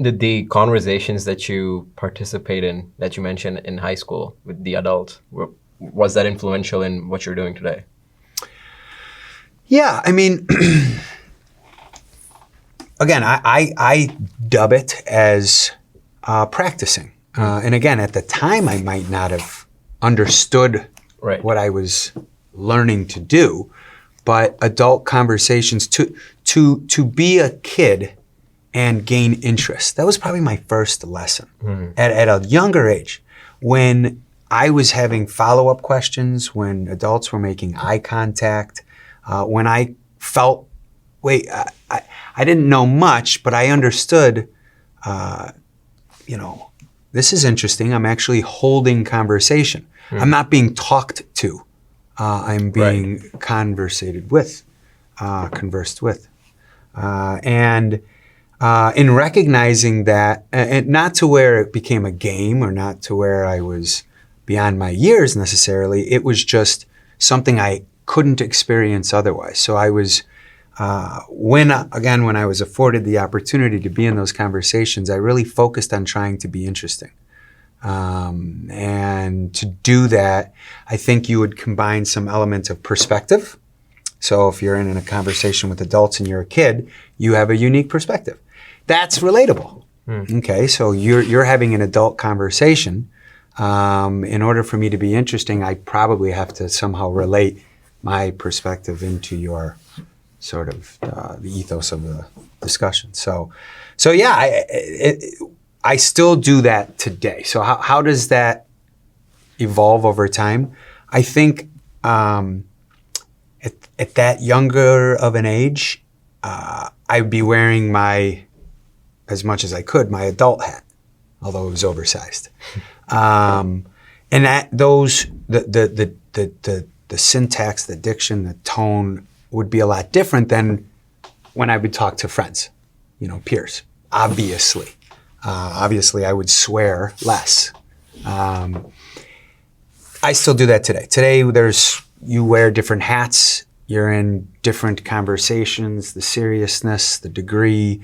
Did the conversations that you participate in, that you mentioned in high school with the adults, was that influential in what you're doing today? Yeah, I mean, again, I dub it as practicing. And again, at the time, I might not have understood what I was learning to do, but adult conversations, to be a kid and gain interest. That was probably my first lesson at a younger age, when I was having follow-up questions, when adults were making eye contact, when I felt, wait, I didn't know much, but I understood, this is interesting. I'm actually holding conversation. I'm not being talked to. I'm being conversed with. And in recognizing that, and not to where it became a game or not to where I was beyond my years necessarily, it was just something I couldn't experience otherwise. So I was, when I was afforded the opportunity to be in those conversations, I really focused on trying to be interesting. And to do that, I think you would combine some elements of perspective. So if you're in a conversation with adults and you're a kid, you have a unique perspective. That's relatable. Okay, so you're having an adult conversation. In order for me to be interesting, I probably have to somehow relate my perspective into your sort of the ethos of the discussion. So yeah, I still do that today. So how does that evolve over time? I think at that younger of an age, I'd be wearing as much as I could, my adult hat, although it was oversized. And that the syntax, the diction, the tone would be a lot different than when I would talk to friends, peers, obviously. Obviously, I would swear less. I still do that today. Today, you wear different hats. You're in different conversations, the seriousness, the degree,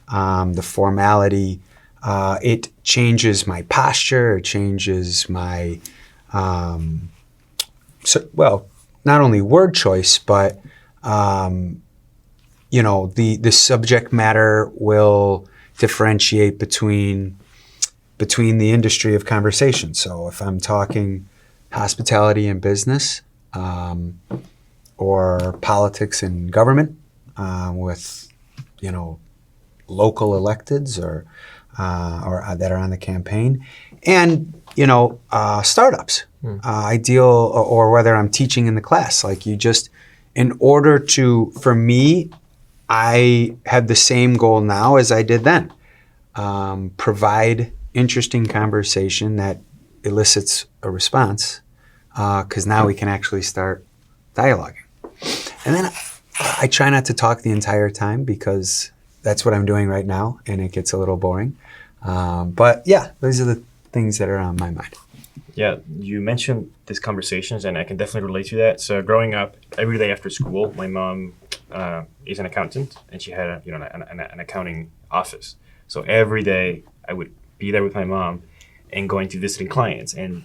the formality. It changes my posture. It changes my, not only word choice, but, the subject matter will differentiate between the industry of conversation. So if I'm talking hospitality and business, or politics and government, with, local electeds or that are on the campaign, and, startups, ideal, or whether I'm teaching in the class, in order for me, I have the same goal now as I did then. Provide interesting conversation that elicits a response, because now we can actually start dialoguing. And then I try not to talk the entire time, because that's what I'm doing right now, and it gets a little boring. But yeah, those are the things that are on my mind. Yeah, you mentioned these conversations, and I can definitely relate to that. So growing up, every day after school, my mom is an accountant, and she had an accounting office. So every day I would be there with my mom and going to visiting clients, and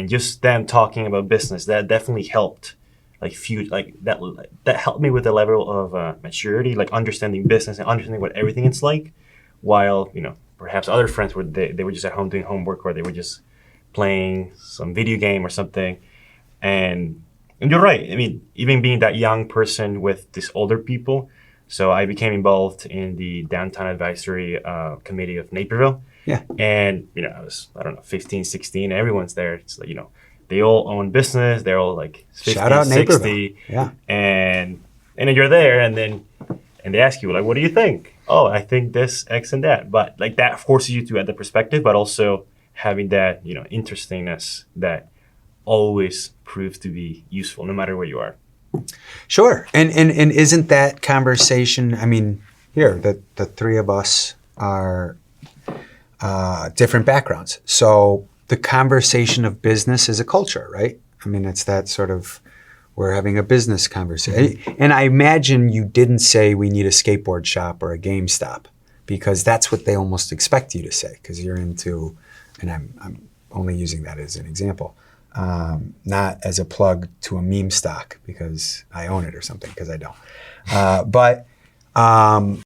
just them talking about business. That definitely helped. That helped me with the level of maturity, understanding business and understanding what everything is like. While perhaps other friends they were just at home doing homework, or they were just playing some video game or something. And you're right. I mean, even being that young person with these older people, so I became involved in the downtown advisory committee of Naperville. Yeah. And I was 15, 16. Everyone's there. It's they all own business. They're all 50, shout out 60. Naperville. Yeah. And then you're there, and they ask you what do you think? Oh, I think this, X, and that. But that forces you to add the perspective, but also having that interestingness that always proves to be useful no matter where you are. Sure. And isn't that conversation, I mean, here, the three of us are different backgrounds. So the conversation of business is a culture, right? I mean, it's that sort of, we're having a business conversation. Mm-hmm. And I imagine you didn't say we need a skateboard shop or a GameStop. because that's what they almost expect you to say, because you're into, and I'm only using that as an example, not as a plug to a meme stock because I own it or something, because I don't. But